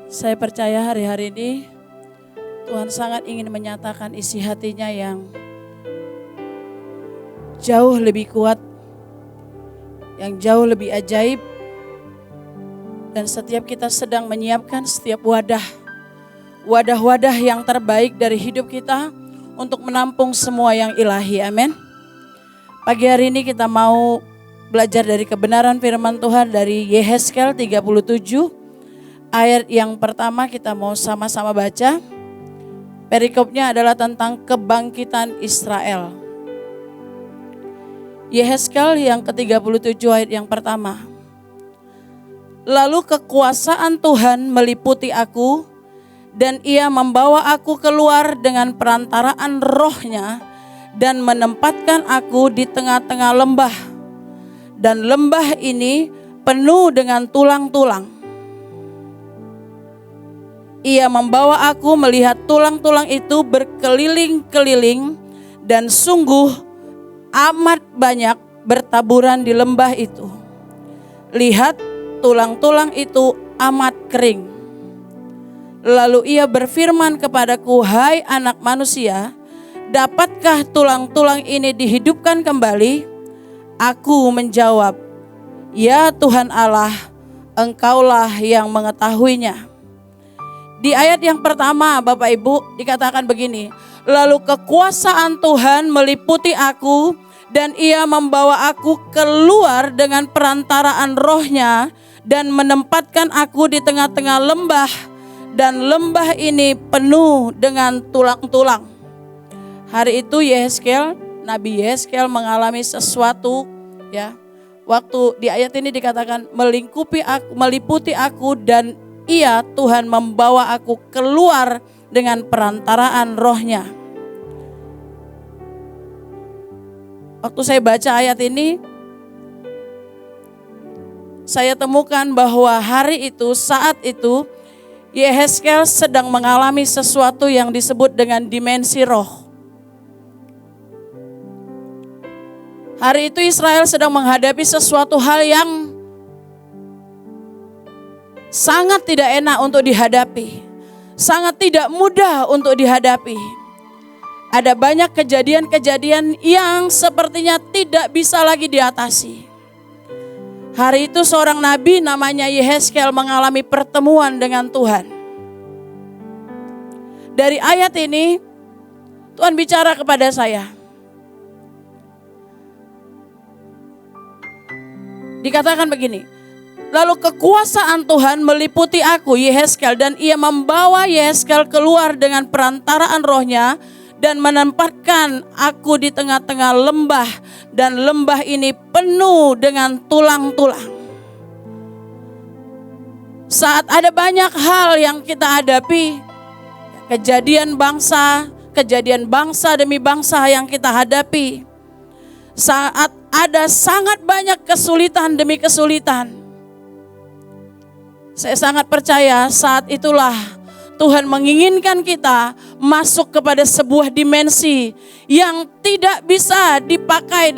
Saya percaya hari-hari ini Tuhan sangat ingin menyatakan isi hatinya yang jauh lebih kuat, yang jauh lebih ajaib. Dan setiap kita sedang menyiapkan setiap wadah-wadah yang terbaik dari hidup kita untuk menampung semua yang ilahi. Amin. Pagi hari ini kita mau belajar dari kebenaran firman Tuhan dari Yehezkel 37. Ayat yang pertama kita mau sama-sama baca. Perikopnya adalah tentang kebangkitan Israel. Yehezkel yang ke-37 ayat yang pertama. Lalu kekuasaan Tuhan meliputi aku, dan ia membawa aku keluar dengan perantaraan rohnya dan menempatkan aku di tengah-tengah lembah. Dan lembah ini penuh dengan tulang-tulang. Ia membawa aku melihat tulang-tulang itu berkeliling-keliling dan sungguh amat banyak bertaburan di lembah itu. Lihat, tulang-tulang itu amat kering. Lalu ia berfirman kepadaku, hai anak manusia, dapatkah tulang-tulang ini dihidupkan kembali? Aku menjawab, ya Tuhan Allah, Engkaulah yang mengetahuinya. Di ayat yang pertama Bapak Ibu dikatakan begini, lalu kekuasaan Tuhan meliputi aku dan ia membawa aku keluar dengan perantaraan rohnya dan menempatkan aku di tengah-tengah lembah, dan lembah ini penuh dengan tulang-tulang. Hari itu Nabi Yehezkel mengalami sesuatu, ya. Waktu di ayat ini dikatakan meliputi aku dan ia Tuhan membawa aku keluar dengan perantaraan rohnya. Waktu saya baca ayat ini, saya temukan bahwa saat itu, Yehezkel sedang mengalami sesuatu yang disebut dengan dimensi roh. Hari itu Israel sedang menghadapi sesuatu hal yang sangat tidak enak untuk dihadapi, sangat tidak mudah untuk dihadapi. Ada banyak kejadian-kejadian yang sepertinya tidak bisa lagi diatasi. Hari itu seorang nabi namanya Yehezkel mengalami pertemuan dengan Tuhan. Dari ayat ini Tuhan bicara kepada saya. Dikatakan begini, lalu kekuasaan Tuhan meliputi aku Yehezkel dan ia membawa Yehezkel keluar dengan perantaraan rohnya dan menempatkan aku di tengah-tengah lembah, dan lembah ini penuh dengan tulang-tulang. Saat ada banyak hal yang kita hadapi, kejadian bangsa demi bangsa yang kita hadapi, saat ada sangat banyak kesulitan demi kesulitan, saya sangat percaya saat itulah Tuhan menginginkan kita masuk kepada sebuah dimensi yang tidak bisa dipakai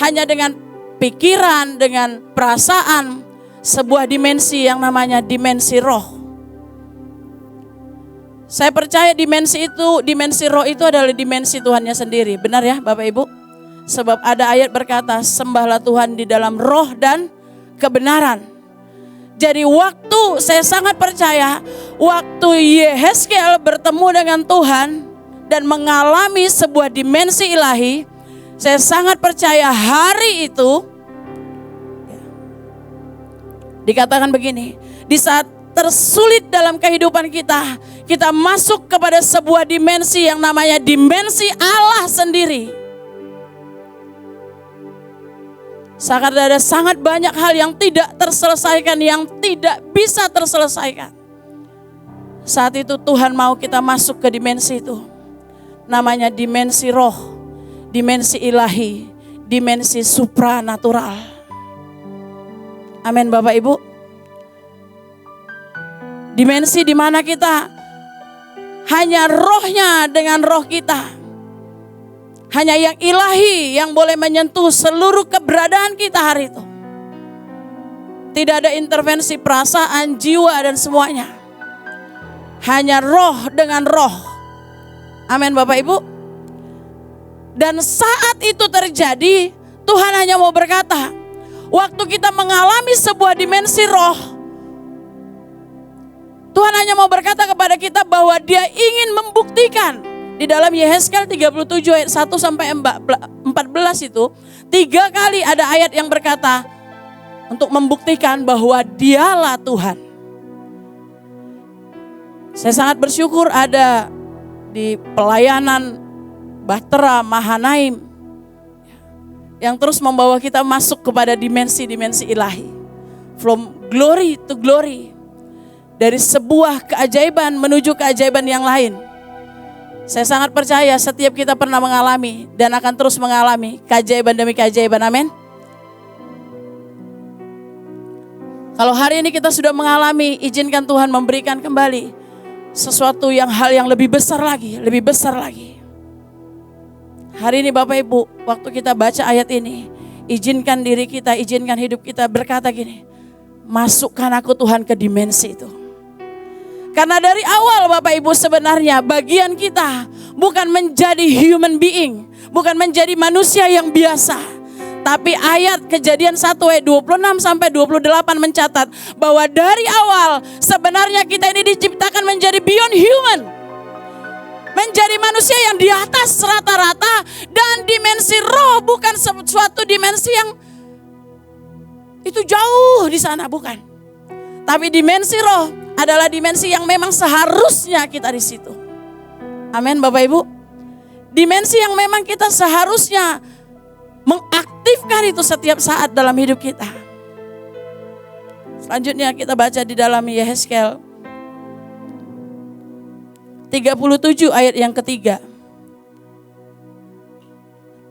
hanya dengan pikiran, dengan perasaan. Sebuah dimensi yang namanya dimensi roh. Saya percaya dimensi roh itu adalah dimensi Tuhannya sendiri. Benar ya Bapak Ibu? Sebab ada ayat berkata, sembahlah Tuhan di dalam roh dan kebenaran. Jadi saya sangat percaya waktu Yehezkel bertemu dengan Tuhan dan mengalami sebuah dimensi ilahi, saya sangat percaya hari itu dikatakan begini, di saat tersulit dalam kehidupan kita, kita masuk kepada sebuah dimensi yang namanya dimensi Allah sendiri. Saat ada sangat banyak hal yang tidak terselesaikan, yang tidak bisa terselesaikan. Saat itu Tuhan mau kita masuk ke dimensi itu. Namanya dimensi roh, dimensi ilahi, dimensi supranatural. Amin Bapak Ibu. Dimensi di mana kita hanya rohnya dengan roh kita. Hanya yang ilahi yang boleh menyentuh seluruh keberadaan kita hari itu. Tidak ada intervensi perasaan, jiwa dan semuanya. Hanya roh dengan roh. Amin Bapak Ibu. Dan saat itu terjadi, Tuhan hanya mau berkata, waktu kita mengalami sebuah dimensi roh, Tuhan hanya mau berkata kepada kita bahwa Dia ingin membuktikan. Di dalam Yehezkel 37 ayat 1 sampai 14 itu, 3 kali ada ayat yang berkata untuk membuktikan bahwa Dialah Tuhan. Saya sangat bersyukur ada di pelayanan Bahtera Mahanaim yang terus membawa kita masuk kepada dimensi-dimensi ilahi. From glory to glory. Dari sebuah keajaiban menuju keajaiban yang lain. Saya sangat percaya setiap kita pernah mengalami dan akan terus mengalami keajaiban demi keajaiban. Amin. Kalau hari ini kita sudah mengalami, izinkan Tuhan memberikan kembali sesuatu hal yang lebih besar lagi, lebih besar lagi. Hari ini Bapak Ibu, waktu kita baca ayat ini, izinkan diri kita, izinkan hidup kita berkata gini, masukkan aku Tuhan ke dimensi itu. Karena dari awal Bapak Ibu sebenarnya bagian kita bukan menjadi human being, bukan menjadi manusia yang biasa. Tapi ayat Kejadian 1 ayat 26 sampai 28 mencatat bahwa dari awal sebenarnya kita ini diciptakan menjadi beyond human. Menjadi manusia yang di atas rata-rata dan dimensi roh bukan suatu dimensi yang itu jauh di sana, bukan. Tapi dimensi roh adalah dimensi yang memang seharusnya kita di situ. Amin Bapak Ibu. Dimensi yang memang kita seharusnya mengaktifkan itu setiap saat dalam hidup kita. Selanjutnya kita baca di dalam Yehezkel 37 ayat yang ketiga.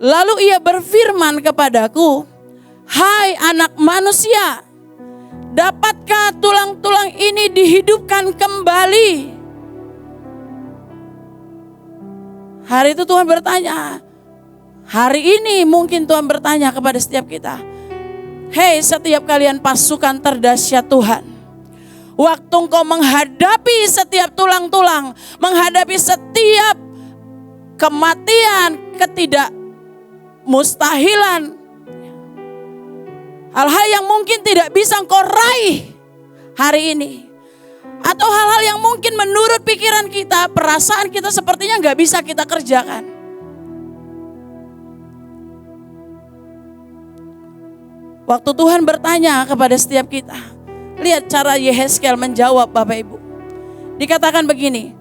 Lalu ia berfirman kepadaku, hai anak manusia, dapatkah tulang-tulang ini dihidupkan kembali? Hari itu Tuhan bertanya. Hari ini mungkin Tuhan bertanya kepada setiap kita. Hei setiap kalian pasukan terdahsyat Tuhan. Waktu engkau menghadapi setiap tulang-tulang, menghadapi setiap kematian, ketidakmustahilan, hal-hal yang mungkin tidak bisa engkau raih hari ini. Atau hal-hal yang mungkin menurut pikiran kita, perasaan kita sepertinya gak bisa kita kerjakan. Waktu Tuhan bertanya kepada setiap kita, lihat cara Yehezkel menjawab Bapak Ibu. Dikatakan begini,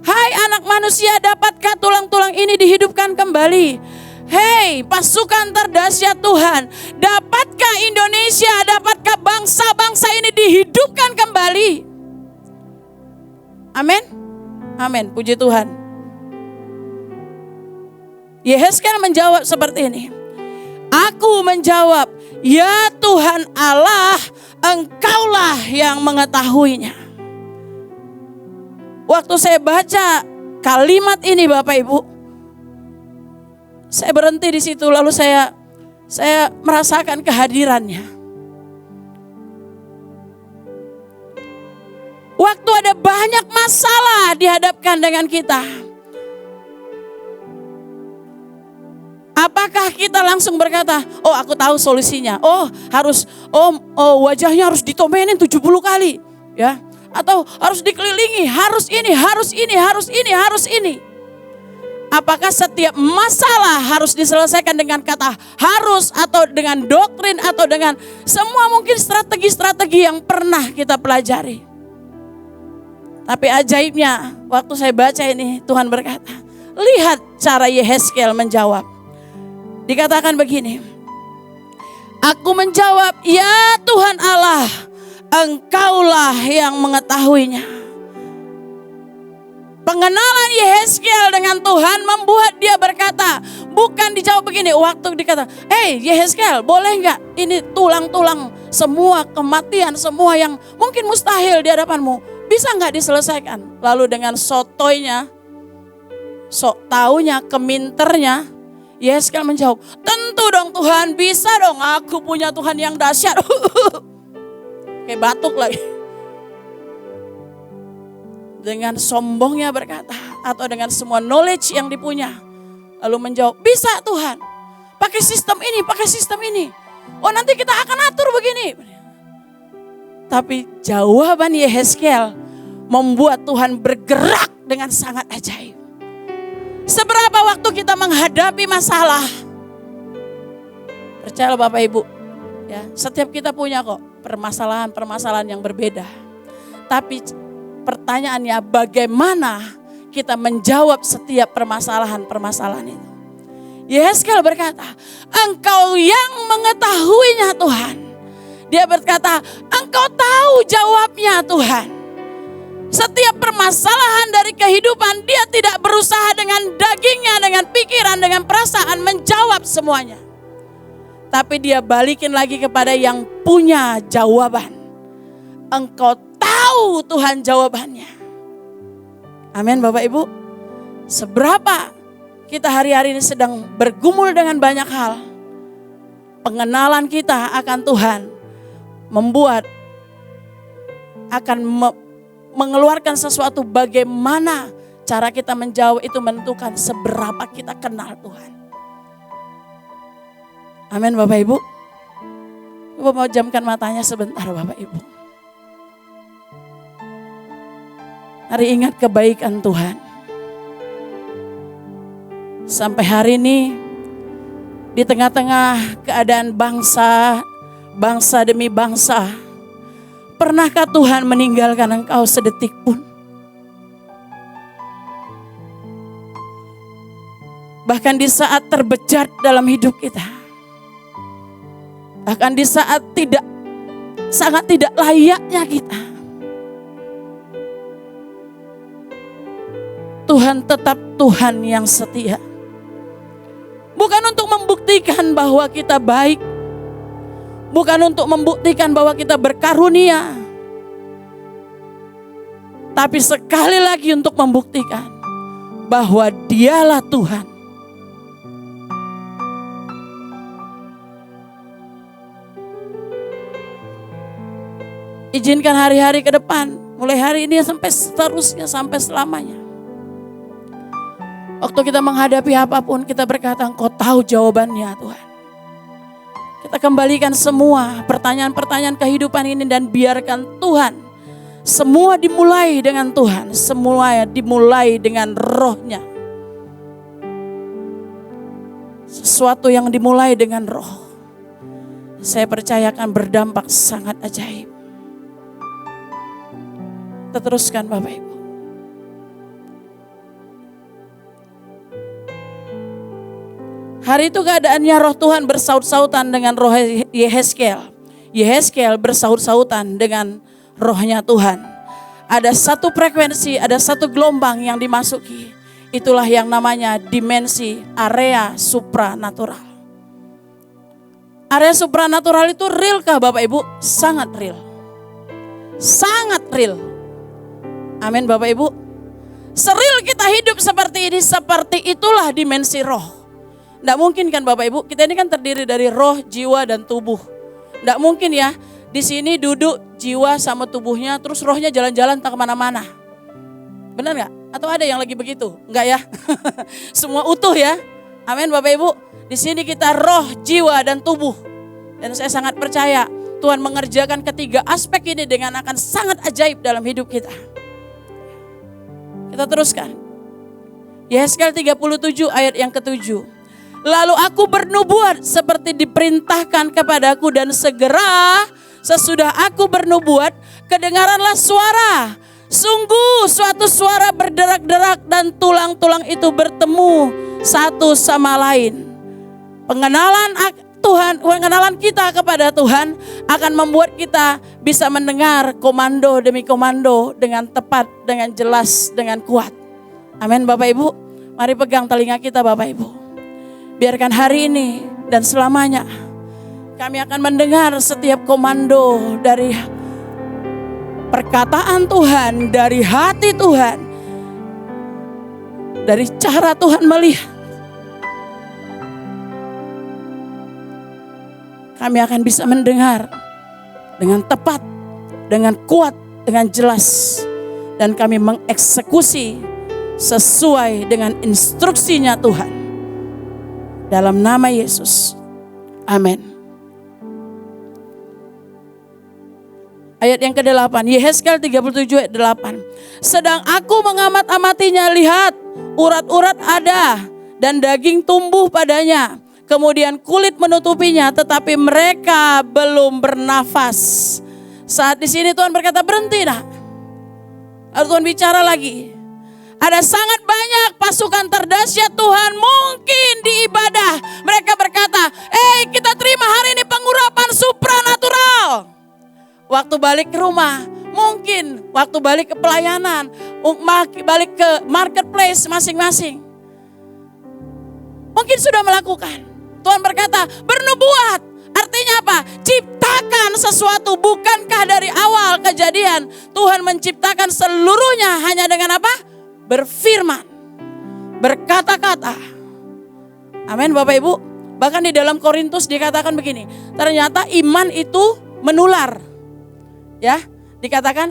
hai anak manusia, dapatkah tulang-tulang ini dihidupkan kembali? Hei pasukan terdahsyat Tuhan, dapatkah Indonesia, dapatkah bangsa-bangsa ini dihidupkan kembali? Amin. Amin, puji Tuhan. Yehezkel menjawab seperti ini. Aku menjawab, ya Tuhan Allah, Engkaulah yang mengetahuinya. Waktu saya baca kalimat ini Bapak Ibu, saya berhenti di situ lalu saya merasakan kehadirannya. Waktu ada banyak masalah dihadapkan dengan kita, apakah kita langsung berkata, oh aku tahu solusinya. Wajahnya harus ditomenin 70 kali. Ya, atau harus dikelilingi, harus ini, harus ini, harus ini, harus ini. Apakah setiap masalah harus diselesaikan dengan kata harus, atau dengan doktrin, atau dengan semua mungkin strategi-strategi yang pernah kita pelajari. Tapi ajaibnya, waktu saya baca ini, Tuhan berkata, lihat cara Yehezkel menjawab. Dikatakan begini, aku menjawab, ya Tuhan Allah, Engkaulah yang mengetahuinya. Pengenalan Yehezkel dengan Tuhan membuat dia berkata, bukan dijawab begini, waktu dikata, Yehezkel boleh enggak ini tulang-tulang semua kematian, semua yang mungkin mustahil di hadapanmu, bisa enggak diselesaikan? Lalu dengan sotoynya, sok taunya, keminternya, Yehezkel menjawab, tentu dong Tuhan, bisa dong, aku punya Tuhan yang dahsyat. Kayak batuk lagi. dengan sombongnya berkata, atau dengan semua knowledge yang dipunya, lalu menjawab, bisa Tuhan, pakai sistem ini, pakai sistem ini. Oh nanti kita akan atur begini. Tapi jawaban Yehezkiel membuat Tuhan bergerak dengan sangat ajaib. Seberapa waktu kita menghadapi masalah, percayalah Bapak Ibu, ya, setiap kita punya kok permasalahan-permasalahan yang berbeda. Tapi pertanyaannya bagaimana kita menjawab setiap permasalahan-permasalahan itu. Yehezkiel berkata, Engkau yang mengetahuinya Tuhan. Dia berkata, Engkau tahu jawabnya Tuhan. Setiap permasalahan dari kehidupan, dia tidak berusaha dengan dagingnya, dengan pikiran, dengan perasaan menjawab semuanya. Tapi dia balikin lagi kepada yang punya jawaban. Engkau tahu Tuhan jawabannya. Amin Bapak Ibu. Seberapa kita hari-hari ini sedang bergumul dengan banyak hal. Pengenalan kita akan Tuhan membuat akan mengeluarkan sesuatu, bagaimana cara kita menjawab itu menentukan seberapa kita kenal Tuhan. Amin Bapak Ibu. Ibu mau jamkan matanya sebentar Bapak Ibu. Mari ingat kebaikan Tuhan. Sampai hari ini di tengah-tengah keadaan bangsa demi bangsa, pernahkah Tuhan meninggalkan engkau sedetik pun? Bahkan di saat terbejat dalam hidup kita, bahkan di saat sangat tidak layaknya kita, Tuhan tetap Tuhan yang setia. Bukan untuk membuktikan bahwa kita baik, bukan untuk membuktikan bahwa kita berkarunia, tapi sekali lagi untuk membuktikan bahwa Dialah Tuhan. Izinkan hari-hari ke depan, mulai hari ini sampai seterusnya, sampai selamanya, waktu kita menghadapi apapun, kita berkata, Engkau tahu jawabannya Tuhan. Kita kembalikan semua pertanyaan-pertanyaan kehidupan ini dan biarkan Tuhan. Semua dimulai dengan Tuhan, semua dimulai dengan Roh-Nya. Sesuatu yang dimulai dengan Roh, saya percaya akan berdampak sangat ajaib. Kita teruskan Bapak Ibu. Hari itu keadaannya roh Tuhan bersaut-sautan dengan roh Yehezkiel. Yehezkiel bersaut-sautan dengan rohnya Tuhan. Ada satu frekuensi, ada satu gelombang yang dimasuki. Itulah yang namanya dimensi area supranatural. Area supranatural itu real kah Bapak Ibu? Sangat real. Sangat real. Amin Bapak Ibu. Seril kita hidup seperti ini, seperti itulah dimensi roh. Tidak mungkin kan Bapak Ibu, kita ini kan terdiri dari roh, jiwa, dan tubuh. Tidak mungkin ya, di sini duduk jiwa sama tubuhnya, terus rohnya jalan-jalan tak kemana-mana. Benar nggak? Atau ada yang lagi begitu? Enggak ya? Semua utuh ya. Amin Bapak Ibu. Di sini kita roh, jiwa, dan tubuh. Dan saya sangat percaya Tuhan mengerjakan ketiga aspek ini dengan akan sangat ajaib dalam hidup kita. Kita teruskan. Yehezkiel 37 ayat yang ke-7. Lalu aku bernubuat seperti diperintahkan kepadaku, dan segera sesudah aku bernubuat, kedengaranlah suara. Sungguh suatu suara berderak-derak dan tulang-tulang itu bertemu satu sama lain. Pengenalan kita kepada Tuhan akan membuat kita bisa mendengar komando demi komando dengan tepat, dengan jelas, dengan kuat. Amin Bapak Ibu. Mari pegang telinga kita Bapak Ibu. Biarkan hari ini dan selamanya kami akan mendengar setiap komando dari perkataan Tuhan, dari hati Tuhan, dari cara Tuhan melihat. Kami akan bisa mendengar dengan tepat, dengan kuat, dengan jelas. dan kami mengeksekusi sesuai dengan instruksinya Tuhan. Dalam nama Yesus. Amin. Ayat yang ke-8, Yehezkel 37 ayat 8. Sedang aku mengamat-amatinya, lihat urat-urat ada dan daging tumbuh padanya. Kemudian kulit menutupinya, tetapi mereka belum bernafas. Saat di sini Tuhan berkata, berhenti nak. Lalu Tuhan bicara lagi. Ada sangat banyak pasukan terdahsyat Tuhan mungkin di ibadah. Mereka berkata, kita terima hari ini pengurapan supranatural. Waktu balik ke rumah, mungkin waktu balik ke pelayanan, balik ke marketplace masing-masing. Mungkin sudah melakukan. Tuhan berkata, bernubuat. Artinya apa? Ciptakan sesuatu. Bukankah dari awal kejadian Tuhan menciptakan seluruhnya hanya dengan apa? Berfirman, berkata-kata. Amin Bapak Ibu. Bahkan di dalam Korintus dikatakan begini, ternyata iman itu menular. Ya, dikatakan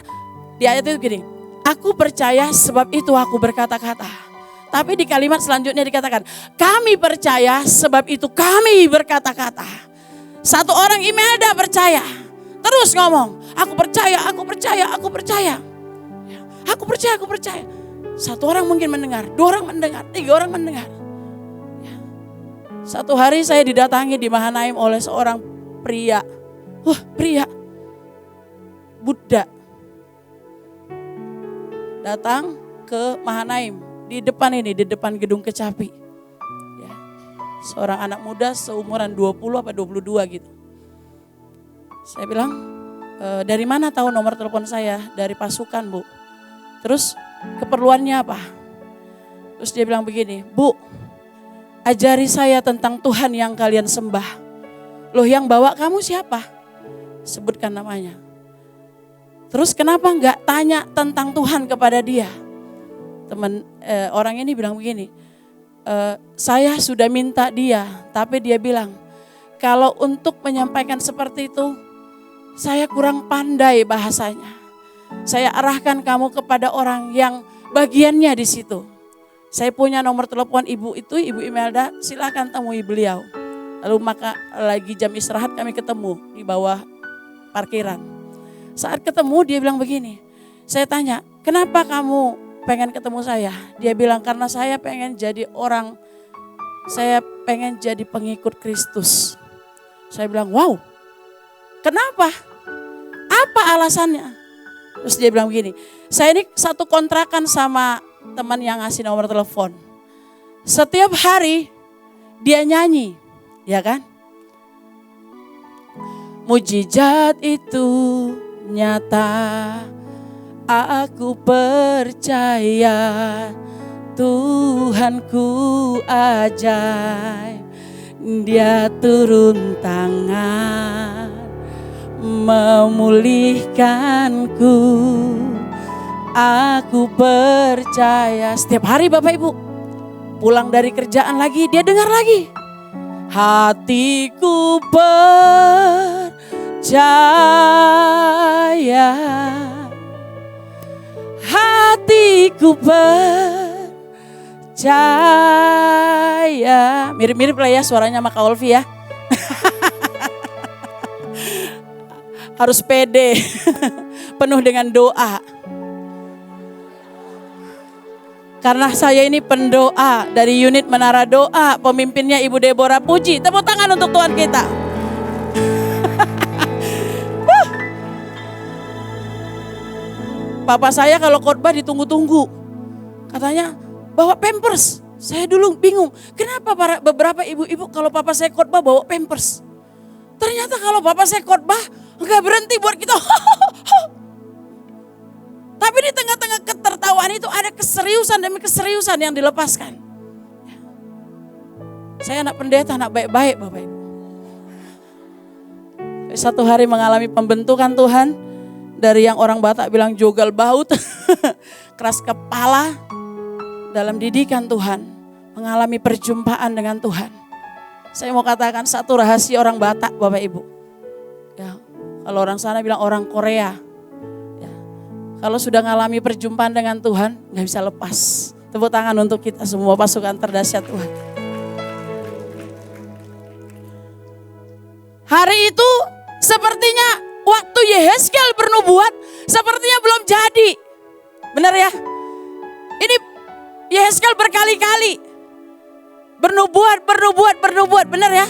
di ayat itu gini, aku percaya sebab itu aku berkata-kata. Tapi di kalimat selanjutnya dikatakan, kami percaya sebab itu kami berkata-kata. Satu orang Imelda percaya, terus ngomong, aku percaya, aku percaya, aku percaya. Aku percaya, aku percaya. Satu orang mungkin mendengar, dua orang mendengar, tiga orang mendengar. Satu hari saya didatangi di Mahanaim oleh seorang pria. Pria Buddha datang ke Mahanaim di depan ini, di depan gedung Kecapi. Ya. Seorang anak muda seumuran 20 apa 22 gitu. Saya bilang, dari mana tahu nomor telepon saya? Dari pasukan Bu. Terus keperluannya apa? Terus dia bilang begini, Bu, ajari saya tentang Tuhan yang kalian sembah. Loh, yang bawa kamu siapa? Sebutkan namanya. Terus kenapa enggak tanya tentang Tuhan kepada dia? Orang ini bilang begini, saya sudah minta dia, tapi dia bilang, kalau untuk menyampaikan seperti itu, saya kurang pandai bahasanya. Saya arahkan kamu kepada orang yang bagiannya di situ. Saya punya nomor telepon ibu itu, Ibu Imelda, silakan temui beliau. Lalu maka lagi jam istirahat kami ketemu di bawah parkiran. Saat ketemu dia bilang begini, saya tanya, kenapa kamu pengen ketemu saya? Dia bilang, karena saya pengen jadi pengikut Kristus. Saya bilang, wow, kenapa? Apa alasannya? Terus dia bilang begini, saya ini satu kontrakan sama teman yang ngasih nomor telepon. Setiap hari dia nyanyi, ya kan? Mujizat itu nyata, aku percaya Tuhanku ajaib. Dia turun tangan memulihkanku. Aku percaya. Setiap hari Bapak Ibu pulang dari kerjaan lagi, dia dengar lagi. Hatiku percaya, hatiku percaya. Mirip-mirip lah ya suaranya sama Kak Olvi ya. Harus pede, penuh dengan doa. Karena saya ini pendoa dari unit Menara Doa, pemimpinnya Ibu Deborah Puji. Tepuk tangan untuk Tuhan kita. Papa saya kalau khotbah ditunggu-tunggu. Katanya bawa pampers. Saya dulu bingung, kenapa beberapa ibu-ibu kalau papa saya khotbah bawa pampers. Ternyata kalau papa saya khotbah enggak berhenti buat kita. Tapi di tengah-tengah ketertawaan itu ada keseriusan demi keseriusan yang dilepaskan. Saya anak pendeta, anak baik-baik Bapak Ibu. Satu hari mengalami pembentukan Tuhan. Dari yang orang Batak bilang jogal baut, keras kepala, dalam didikan Tuhan. Mengalami perjumpaan dengan Tuhan. Saya mau katakan satu rahasia orang Batak Bapak Ibu. Ya, kalau orang sana bilang orang Korea. Kalau sudah ngalami perjumpaan dengan Tuhan, gak bisa lepas. Tepuk tangan untuk kita semua pasukan terdahsyat Tuhan. Hari itu sepertinya waktu Yehezkiel bernubuat, sepertinya belum jadi. Benar ya? Ini Yehezkiel berkali-kali bernubuat, benar ya?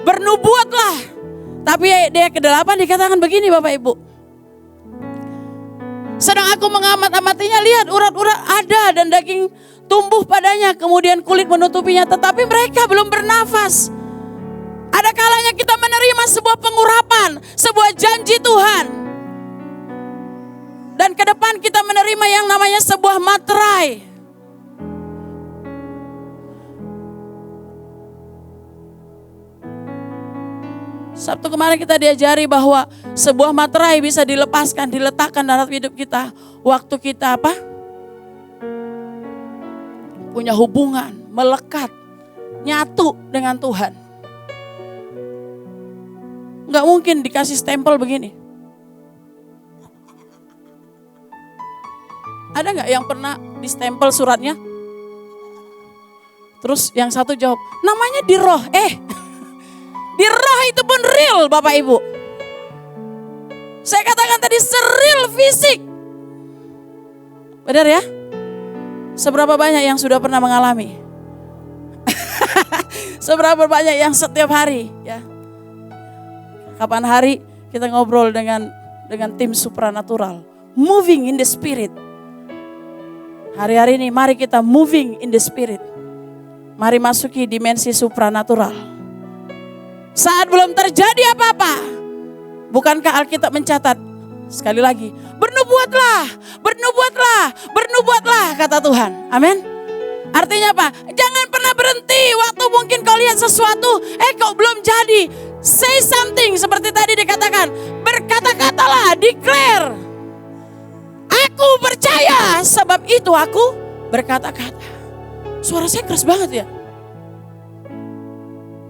Bernubuatlah. Tapi dia ke-8 dikatakan begini Bapak Ibu. Sedang aku mengamat-amatinya, lihat urat-urat ada dan daging tumbuh padanya, kemudian kulit menutupinya, tetapi mereka belum bernafas. Ada kalanya kita menerima sebuah pengurapan, sebuah janji Tuhan. Dan ke depan kita menerima yang namanya sebuah materai. Sabtu kemarin kita diajari bahwa sebuah materai bisa dilepaskan, diletakkan dalam hidup kita. Waktu kita apa? Punya hubungan, melekat, nyatu dengan Tuhan. Nggak mungkin dikasih stempel begini. Ada nggak yang pernah di stempel suratnya? Terus yang satu jawab, namanya di roh. Di roh itu pun real Bapak Ibu. Saya katakan tadi seril fisik. Benar ya? Seberapa banyak yang sudah pernah mengalami? Seberapa banyak yang setiap hari ya? Kapan hari kita ngobrol dengan tim supranatural. Moving in the spirit. Hari-hari ini mari kita moving in the spirit. Mari masuki dimensi supranatural. Saat belum terjadi apa-apa, bukankah Alkitab mencatat sekali lagi, bernubuatlah kata Tuhan. Amin. Artinya apa? Jangan pernah berhenti waktu mungkin kau lihat sesuatu, kok belum jadi. Say something seperti tadi dikatakan, berkata-katalah, declare. Aku percaya, sebab itu aku berkata-kata. Suara saya keras banget ya.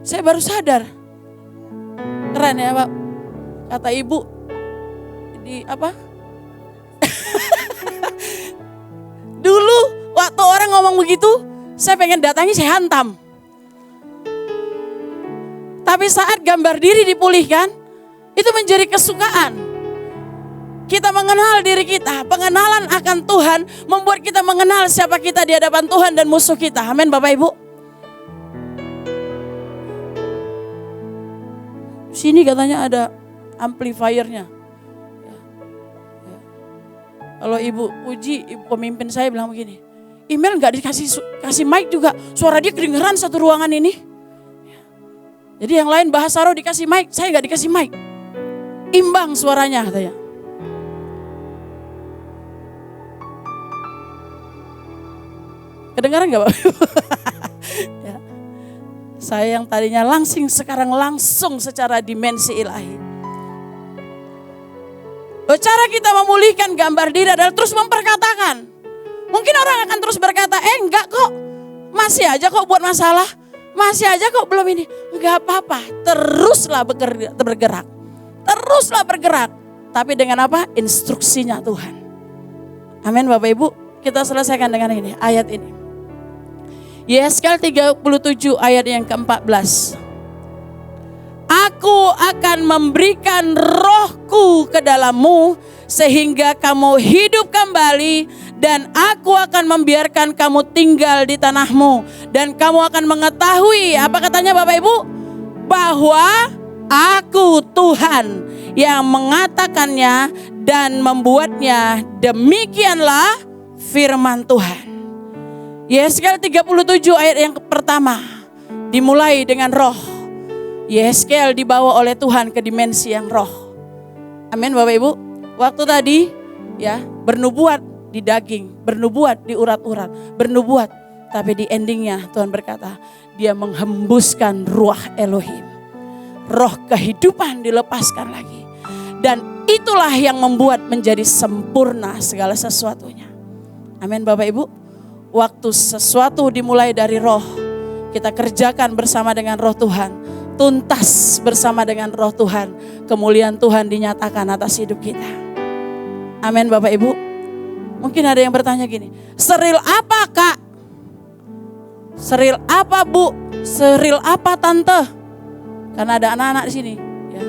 Saya baru sadar. Keren ya Pak, kata ibu di apa? Dulu waktu orang ngomong begitu, saya pengen datangi, saya hantam. Tapi saat gambar diri dipulihkan, itu menjadi kesukaan. Kita mengenal diri kita, pengenalan akan Tuhan membuat kita mengenal siapa kita di hadapan Tuhan dan musuh kita. Amin Bapak Ibu. Sini katanya ada amplifiernya. Kalau Ibu Uji, ibu pemimpin saya bilang begini, email nggak kasih mic juga, suara dia kedengeran satu ruangan ini. Jadi yang lain bahasa roh dikasih mic, saya nggak dikasih mic. Imbang suaranya katanya. Kedengaran nggak Bapak? Ya. Saya yang tadinya langsing sekarang langsung secara dimensi ilahi. Cara kita memulihkan gambar diri adalah terus memperkatakan. Mungkin orang akan terus berkata, enggak kok, masih aja kok buat masalah, masih aja kok belum ini. Enggak apa-apa, teruslah bergerak. Teruslah bergerak. Tapi dengan apa? Instruksinya Tuhan. Amin Bapak Ibu, kita selesaikan dengan ini, ayat ini. Yeskel 37 ayat yang ke-14. Aku akan memberikan rohku ke dalammu sehingga kamu hidup kembali dan aku akan membiarkan kamu tinggal di tanahmu dan kamu akan mengetahui, apa katanya Bapak Ibu? Bahwa aku Tuhan yang mengatakannya dan membuatnya, demikianlah firman Tuhan. Yeskel 37 ayat yang pertama dimulai dengan roh. Yeskel dibawa oleh Tuhan ke dimensi yang roh. Amin Bapak Ibu. Waktu tadi ya bernubuat di daging, bernubuat di urat-urat, bernubuat. Tapi di endingnya Tuhan berkata, dia menghembuskan ruah Elohim. Roh kehidupan dilepaskan lagi. Dan itulah yang membuat menjadi sempurna segala sesuatunya. Amin Bapak Ibu. Waktu sesuatu dimulai dari roh, kita kerjakan bersama dengan roh Tuhan. Tuntas bersama dengan roh Tuhan. Kemuliaan Tuhan dinyatakan atas hidup kita. Amin Bapak Ibu. Mungkin ada yang bertanya gini, seril apa Kak? Seril apa Bu? Seril apa Tante? Karena ada anak-anak di sini, ya.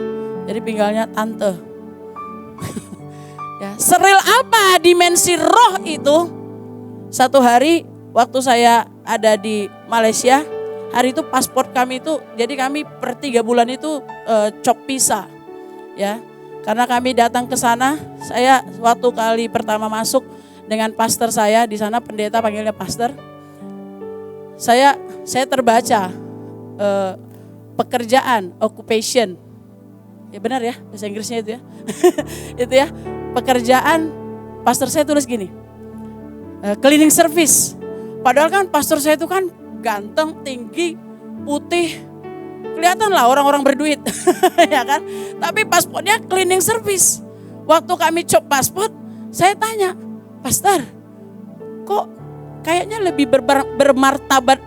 Jadi pinggangnya Tante. Ya, seril apa dimensi roh itu? Satu hari waktu saya ada di Malaysia, hari itu paspor kami itu, jadi kami per 3 bulan itu cop visa, ya. Karena kami datang ke sana, saya waktu kali pertama masuk dengan pastor saya di sana, pendeta panggilnya pastor. Saya terbaca pekerjaan, occupation. Ya benar ya, bahasa Inggrisnya itu ya. Itu ya, pekerjaan pastor saya tulis gini. Cleaning service. Padahal kan pastor saya itu kan ganteng, tinggi, putih. Kelihatan lah orang-orang berduit. Ya kan? Tapi paspornya cleaning service. Waktu kami cop paspor, saya tanya, Pastor, kok kayaknya lebih bermartabat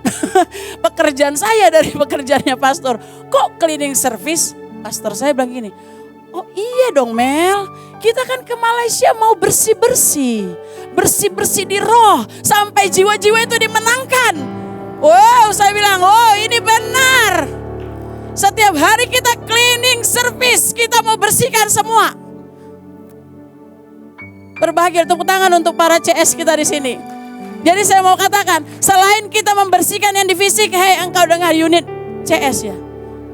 pekerjaan saya dari pekerjaannya pastor. Kok cleaning service? Pastor saya bilang gini, oh iya dong Mel, kita kan ke Malaysia mau bersih-bersih. Bersih-bersih di roh, sampai jiwa-jiwa itu dimenangkan. Wow, saya bilang, oh ini benar. Setiap hari kita cleaning service, kita mau bersihkan semua. Berbahagia, tepuk tangan untuk para CS kita di sini. Jadi saya mau katakan, selain kita membersihkan yang di fisik, hey engkau dengar unit CS ya.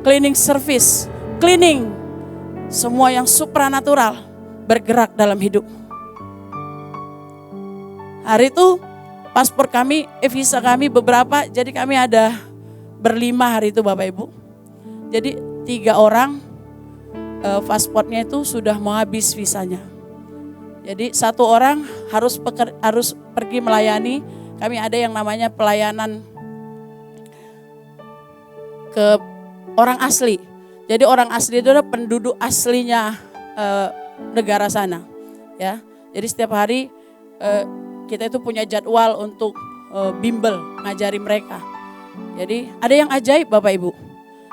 Cleaning service, cleaning. Semua yang supranatural bergerak dalam hidup. Hari itu paspor kami, visa kami beberapa, jadi kami ada berlima hari itu Bapak Ibu. Jadi 3 orang paspornya itu sudah mau habis visanya. Jadi 1 orang harus pergi melayani. Kami ada yang namanya pelayanan ke orang asli. Jadi orang asli itu adalah penduduk aslinya negara sana. Ya, jadi setiap hari kita itu punya jadwal untuk bimbel, ngajari mereka. Jadi ada yang ajaib Bapak Ibu.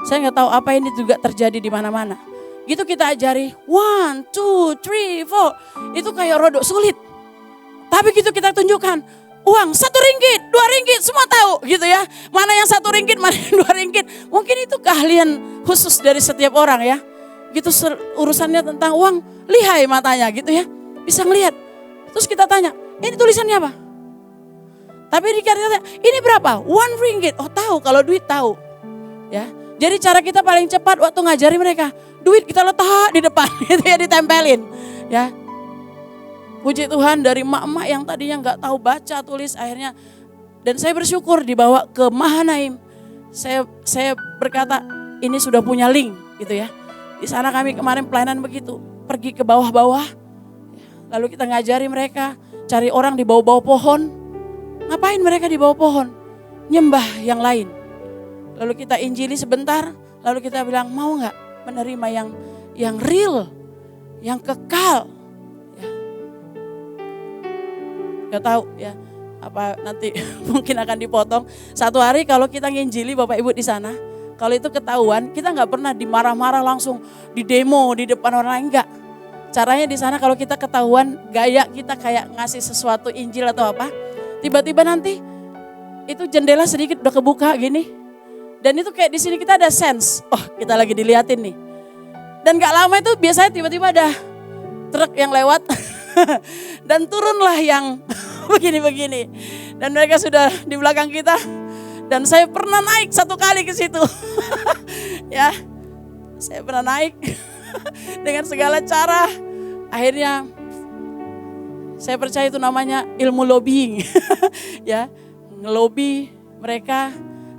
Saya nggak tahu apa ini juga terjadi di mana-mana. Gitu kita ajari 1, 2, 3, 4. Itu kayak rodok sulit. Tapi gitu kita tunjukkan. Uang 1 ringgit, 2 ringgit, semua tahu gitu ya. Mana yang 1 ringgit, mana yang 2 ringgit. Mungkin itu keahlian khusus dari setiap orang ya. Gitu urusannya tentang uang, lihai matanya gitu ya. Bisa ngelihat. Terus kita tanya, ini tulisannya apa? Tapi dikatakan, ini berapa? 1 ringgit. Oh tahu, kalau duit tahu. Ya. Jadi cara kita paling cepat waktu ngajari mereka, duit kita letak di depan, gitu ya, ditempelin. Ya, puji Tuhan dari emak-emak yang tadinya nggak tahu baca tulis akhirnya, dan saya bersyukur dibawa ke Mahanaim. Saya berkata ini sudah punya link, gitu ya. Di sana kami kemarin pelayanan begitu, pergi ke bawah-bawah, lalu kita ngajari mereka cari orang di bawah-bawah pohon. Ngapain mereka di bawah pohon? Nyembah yang lain. Lalu kita injili sebentar, lalu kita bilang mau nggak menerima yang real, yang kekal. Ya. Gak tahu ya, apa nanti mungkin akan dipotong. Satu hari kalau kita nginjili Bapak Ibu di sana, kalau itu ketahuan, kita nggak pernah dimarah-marah langsung di demo di depan orang lain, enggak. Caranya di sana kalau kita ketahuan gaya kita kayak ngasih sesuatu Injil atau apa, tiba-tiba nanti itu jendela sedikit udah kebuka gini. Dan itu kayak di sini kita ada sense, oh kita lagi diliatin nih. Dan gak lama itu biasanya tiba-tiba ada truk yang lewat dan turunlah yang begini-begini. Dan mereka sudah di belakang kita dan saya pernah naik 1 kali ke situ. Ya, saya pernah naik dengan segala cara. Akhirnya saya percaya itu namanya ilmu lobbying. Ya, ngelobi mereka,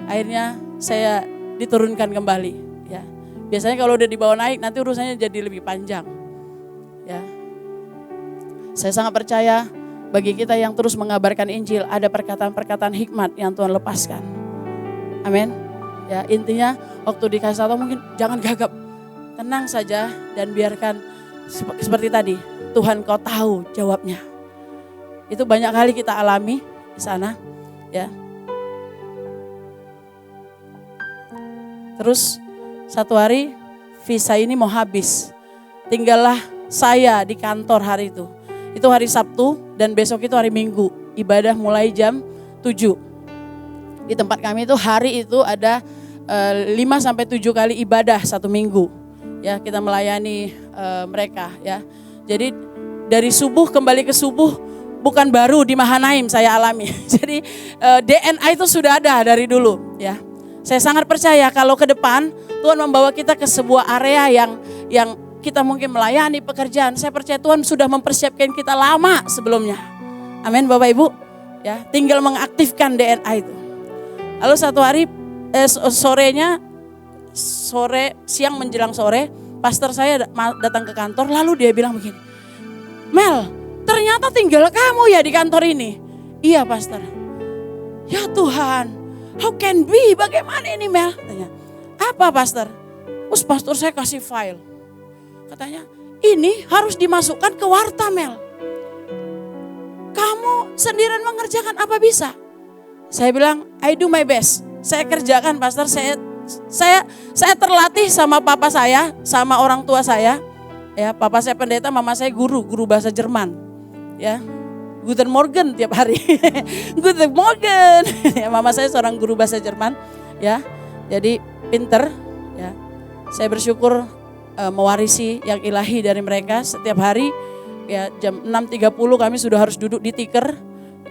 akhirnya saya diturunkan kembali. Ya, biasanya kalau udah dibawa naik nanti urusannya jadi lebih panjang. Ya, saya sangat percaya bagi kita yang terus mengabarkan Injil ada perkataan-perkataan hikmat yang Tuhan lepaskan. Amin. Ya, intinya waktu dikasih tahu mungkin jangan gagap, tenang saja dan biarkan seperti tadi. Tuhan kau tahu jawabnya. Itu banyak kali kita alami di sana. Ya. Terus satu hari visa ini mau habis. Tinggallah saya di kantor hari itu. Itu hari Sabtu dan besok itu hari Minggu. Ibadah mulai jam 7. Di tempat kami itu hari itu ada 5-7 kali ibadah satu minggu. Ya, kita melayani mereka ya. Jadi dari subuh kembali ke subuh bukan baru di Mahanaim saya alami. Jadi DNA itu sudah ada dari dulu ya. Saya sangat percaya kalau ke depan Tuhan membawa kita ke sebuah area yang kita mungkin melayani pekerjaan. Saya percaya Tuhan sudah mempersiapkan kita lama sebelumnya. Amin Bapak Ibu. Ya, tinggal mengaktifkan DNA itu. Lalu satu hari siang menjelang sore, pastor saya datang ke kantor lalu dia bilang begini, "Mel, ternyata tinggal kamu ya di kantor ini." "Iya, pastor." "Ya Tuhan, how can be? Bagaimana ini, Mel?" Tanya. "Apa, pastor?" "Us, pastor saya kasih file." Katanya, "Ini harus dimasukkan ke warta, Mel. Kamu sendirian mengerjakan apa bisa?" Saya bilang, "I do my best." Saya kerjakan, pastor. Saya terlatih sama papa saya, sama orang tua saya. Ya, papa saya pendeta, mama saya guru bahasa Jerman. Ya. Guten Morgen tiap hari. Guten Morgen. Ya, mama saya seorang guru bahasa Jerman. Ya. Jadi pinter, ya. Saya bersyukur mewarisi yang ilahi dari mereka. Setiap hari ya jam 6.30 kami sudah harus duduk di tiker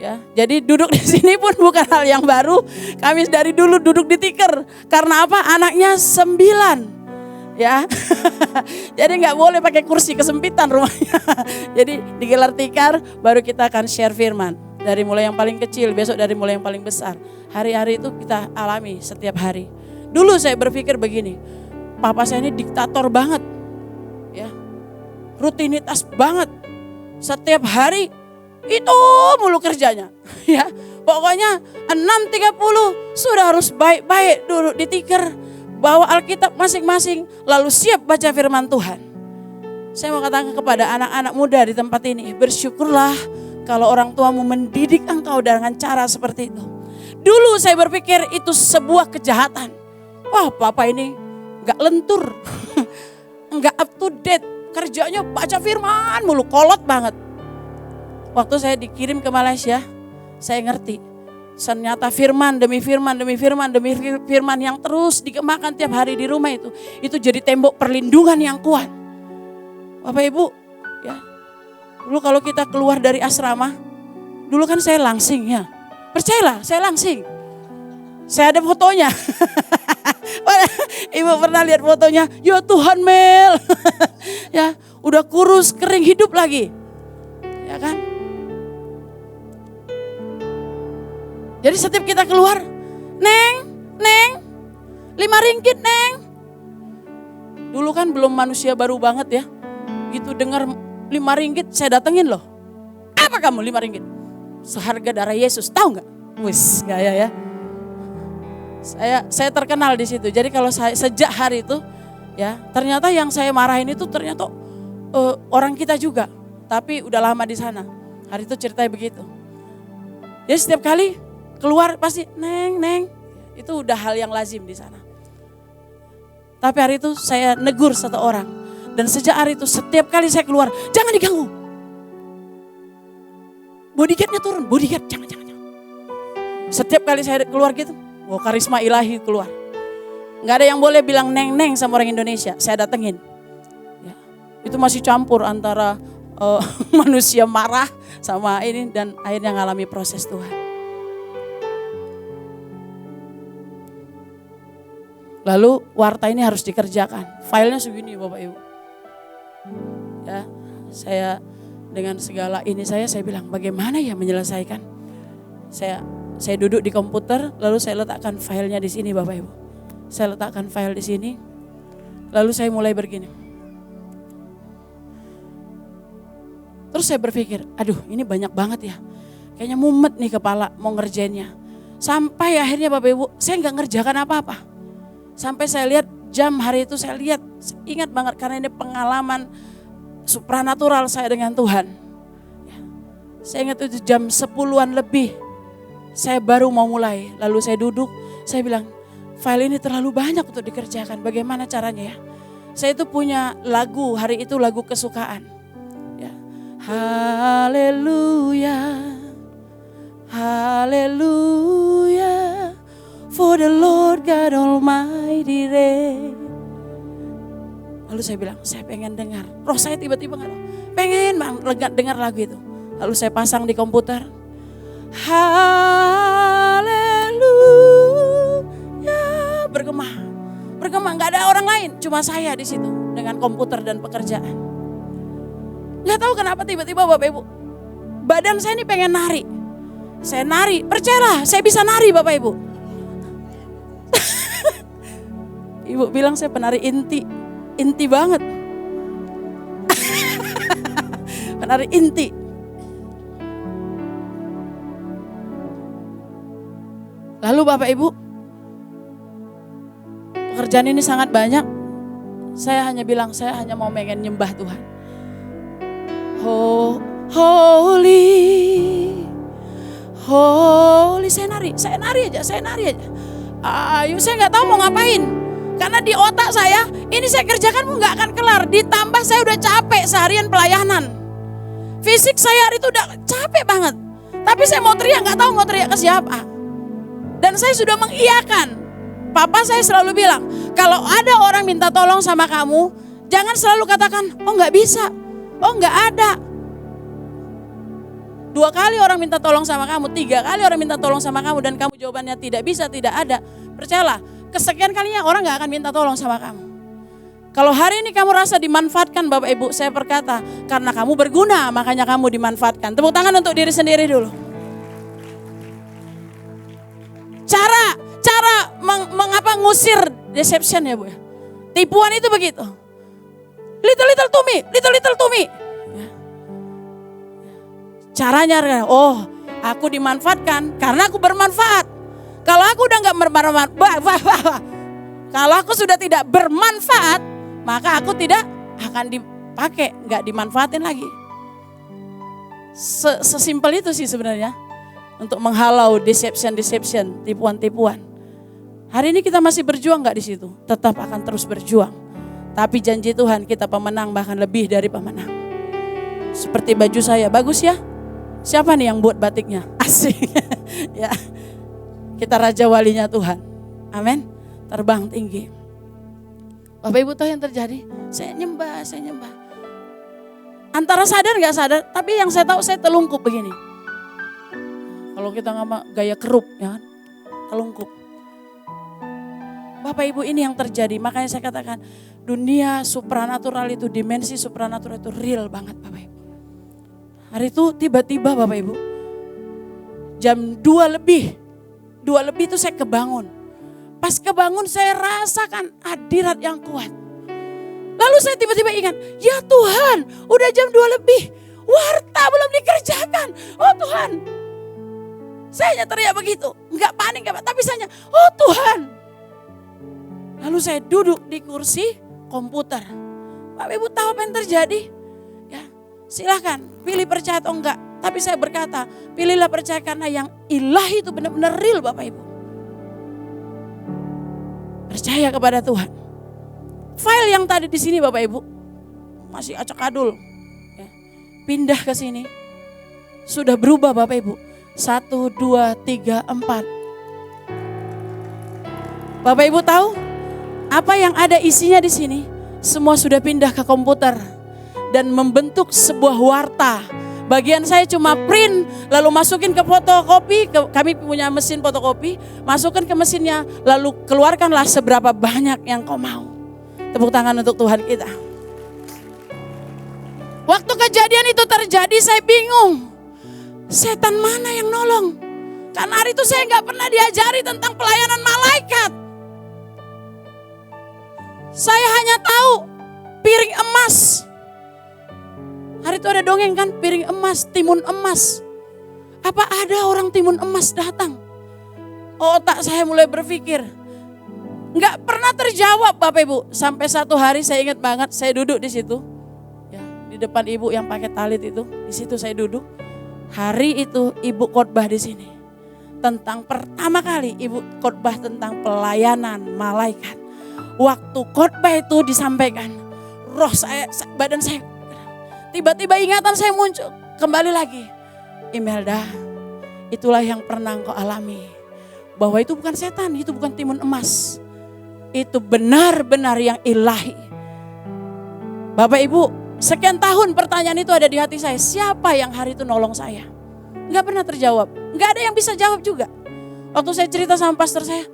ya. Jadi duduk di sini pun bukan hal yang baru. Kami dari dulu duduk di tiker. Karena apa? Anaknya 9 ya. Jadi nggak boleh pakai kursi, kesempitan rumahnya. Jadi digelar tikar baru kita akan share firman. Dari mulai yang paling kecil, besok dari mulai yang paling besar. Hari-hari itu kita alami setiap hari. Dulu saya berpikir begini, papa saya ini diktator banget, ya, rutinitas banget, setiap hari itu mulu kerjanya, ya, pokoknya 6.30 sudah harus baik-baik duduk di tikar, bawa Alkitab masing-masing, lalu siap baca firman Tuhan. Saya mau katakan kepada anak-anak muda di tempat ini, bersyukurlah kalau orang tuamu mendidik engkau dengan cara seperti itu. Dulu saya berpikir itu sebuah kejahatan. Wah, papa ini gak lentur, gak up to date, kerjanya baca firman mulu, kolot banget. Waktu saya dikirim ke Malaysia, saya ngerti. Ternyata firman demi firman demi firman demi firman yang terus dikemakan tiap hari di rumah itu jadi tembok perlindungan yang kuat. Bapak Ibu, ya, dulu kalau kita keluar dari asrama, dulu kan saya langsing ya, percayalah saya langsing. Saya ada fotonya. Ibu pernah lihat fotonya? Ya Tuhan, Mel. Ya, udah kurus, kering, hidup lagi. Ya kan? Jadi setiap kita keluar, Neng, 5 ringgit, Neng. Dulu kan belum manusia baru banget ya. Gitu dengar 5 ringgit, saya datengin loh. Apa kamu 5 ringgit? Seharga darah Yesus, tahu nggak? Wis, gaya ya. Saya terkenal di situ. Jadi kalau saya sejak hari itu ya, ternyata yang saya marahin itu ternyata orang kita juga, tapi udah lama di sana. Hari itu ceritanya begitu. Jadi setiap kali keluar pasti neng, itu udah hal yang lazim di sana. Tapi hari itu saya negur satu orang, dan sejak hari itu setiap kali saya keluar, jangan diganggu. Bodyguardnya turun, bodyguard jangan. Setiap kali saya keluar gitu, karisma ilahi keluar. Gak ada yang boleh bilang neng sama orang Indonesia, saya datengin. Ya, itu masih campur antara manusia marah sama ini dan akhirnya ngalami proses Tuhan. Lalu warta ini harus dikerjakan. Filenya segini Bapak Ibu. Ya, saya dengan segala ini saya bilang bagaimana ya menyelesaikan. Saya duduk di komputer, lalu saya letakkan filenya di sini Bapak Ibu. Saya letakkan file di sini, lalu saya mulai begini. Terus saya berpikir, aduh ini banyak banget ya. Kayaknya mumet nih kepala mau ngerjainnya. Sampai akhirnya Bapak Ibu, saya nggak ngerjakan apa-apa. Sampai saya lihat jam hari itu, saya ingat banget karena ini pengalaman supranatural saya dengan Tuhan. Ya, saya ingat itu jam 10-an lebih. Saya baru mau mulai, lalu saya duduk, saya bilang, file ini terlalu banyak untuk dikerjakan, bagaimana caranya ya? Saya itu punya lagu, hari itu lagu kesukaan. Ya. Hallelujah, hallelujah, for the Lord God Almighty reign. Lalu saya bilang, saya pengen dengar. Roh saya tiba-tiba nggak tahu, pengen banget dengar lagu itu. Lalu saya pasang di komputer. Haleluya, bergema, nggak ada orang lain, cuma saya di situ dengan komputer dan pekerjaan. Nggak tahu kenapa tiba-tiba Bapak Ibu, badan saya ini pengen nari. Saya nari, percayalah, saya bisa nari Bapak Ibu. Ibu bilang saya penari inti banget. Penari inti. Lalu Bapak Ibu, pekerjaan ini sangat banyak. Saya hanya bilang, saya hanya mau pengen nyembah Tuhan. Oh, holy, holy, saya nari aja. Ayo, saya nggak tahu mau ngapain. Karena di otak saya, ini saya kerjakan nggak akan kelar. Ditambah saya udah capek seharian pelayanan. Fisik saya hari itu udah capek banget. Tapi saya mau teriak, nggak tahu mau teriak ke siapa. Dan saya sudah mengiyakan. Papa saya selalu bilang, kalau ada orang minta tolong sama kamu, jangan selalu katakan, oh nggak bisa, oh nggak ada. 2 kali orang minta tolong sama kamu, 3 kali orang minta tolong sama kamu, dan kamu jawabannya tidak bisa, tidak ada. Percayalah, kesekian kalinya orang gak akan minta tolong sama kamu. Kalau hari ini kamu rasa dimanfaatkan Bapak Ibu, saya berkata, karena kamu berguna, makanya kamu dimanfaatkan. Tepuk tangan untuk diri sendiri dulu. Cara mengapa ngusir deception ya Bu ya. Tipuan itu begitu. Little to me. Caranya, oh aku dimanfaatkan karena aku bermanfaat. Kalau aku udah gak bermanfaat, kalau aku sudah tidak bermanfaat, maka aku tidak akan dipakai, gak dimanfaatin lagi. Sesimpel itu sih sebenarnya. Untuk menghalau deception, tipuan-tipuan. Hari ini kita masih berjuang gak di situ? Tetap akan terus berjuang. Tapi janji Tuhan kita pemenang, bahkan lebih dari pemenang. Seperti baju saya, bagus ya? Siapa nih yang buat batiknya? Asik. Ya. Kita raja walinya Tuhan. Amin. Terbang tinggi. Bapak Ibu tahu yang terjadi? Saya nyembah. Antara sadar gak sadar, tapi yang saya tahu saya telungkup begini. Kalau kita ngomong gaya kerup, ya kan? Telungkup. Bapak Ibu, ini yang terjadi. Makanya saya katakan dunia supranatural itu, dimensi supranatural itu real banget Bapak Ibu. Hari itu tiba-tiba Bapak Ibu, jam 2 lebih itu saya kebangun. Pas kebangun saya rasakan hadirat yang kuat. Lalu saya tiba-tiba ingat, ya Tuhan udah jam 2 lebih, warta belum dikerjakan. Oh Tuhan, saya hanya teriak begitu, enggak panik, tapi saya hanya, oh Tuhan. Lalu saya duduk di kursi komputer. Bapak Ibu tahu apa yang terjadi? Ya, silahkan pilih percaya atau enggak. Tapi saya berkata, pilihlah percaya karena yang ilahi itu benar-benar real Bapak Ibu. Percaya kepada Tuhan. File yang tadi di sini Bapak Ibu masih acak-adul. Ya, pindah ke sini. Sudah berubah Bapak Ibu. 1, 2, 3, 4. Bapak Ibu tahu apa yang ada isinya di sini? Semua sudah pindah ke komputer dan membentuk sebuah warta. Bagian saya cuma print, lalu masukin ke fotokopi, kami punya mesin fotokopi, masukkan ke mesinnya, lalu keluarkanlah seberapa banyak yang kau mau. Tepuk tangan untuk Tuhan kita. Waktu kejadian itu terjadi saya bingung. Setan mana yang nolong? Karena hari itu saya gak pernah diajari tentang pelayanan malaikat. Saya hanya tahu piring emas. Hari itu ada dongeng kan, piring emas, timun emas. Apa ada orang timun emas datang? Otak saya mulai berpikir. Gak pernah terjawab Bapak Ibu. Sampai satu hari saya ingat banget, saya duduk di situ. Ya, di depan ibu yang pakai talit itu, di situ saya duduk. Hari itu ibu khotbah di sini. Tentang pertama kali ibu khotbah tentang pelayanan malaikat. Waktu khotbah itu disampaikan, roh saya, badan saya, tiba-tiba ingatan saya muncul. Kembali lagi, Imelda, itulah yang pernah engkau alami. Bahwa itu bukan setan, itu bukan timun emas. Itu benar-benar yang ilahi. Bapak Ibu, sekian tahun pertanyaan itu ada di hati saya. Siapa yang hari itu nolong saya? Enggak pernah terjawab. Enggak ada yang bisa jawab juga. Waktu saya cerita sama pastor saya,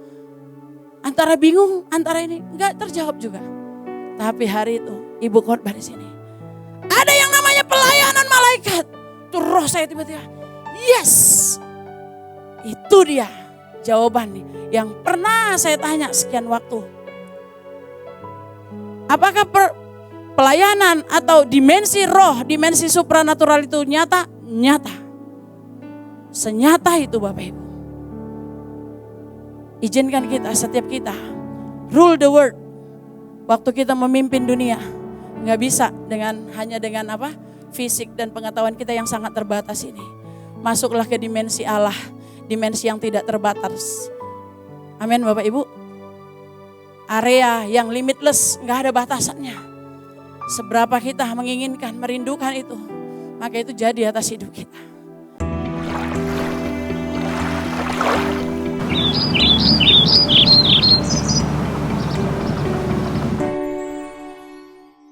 antara bingung, antara ini, enggak terjawab juga. Tapi hari itu, ibu khotbah di sini. Ada yang namanya pelayanan malaikat. Tuh roh saya tiba-tiba, yes. Itu dia jawaban nih yang pernah saya tanya sekian waktu. Apakah pelayanan atau dimensi roh, dimensi supranatural itu nyata? Nyata. Senyata itu Bapak Ibu. Izinkan kita, setiap kita, rule the world. Waktu kita memimpin dunia, nggak bisa hanya dengan apa? Fisik dan pengetahuan kita yang sangat terbatas ini. Masuklah ke dimensi Allah, dimensi yang tidak terbatas. Amin Bapak Ibu. Area yang limitless, nggak ada batasannya. Seberapa kita menginginkan, merindukan itu, maka itu jadi atas hidup kita.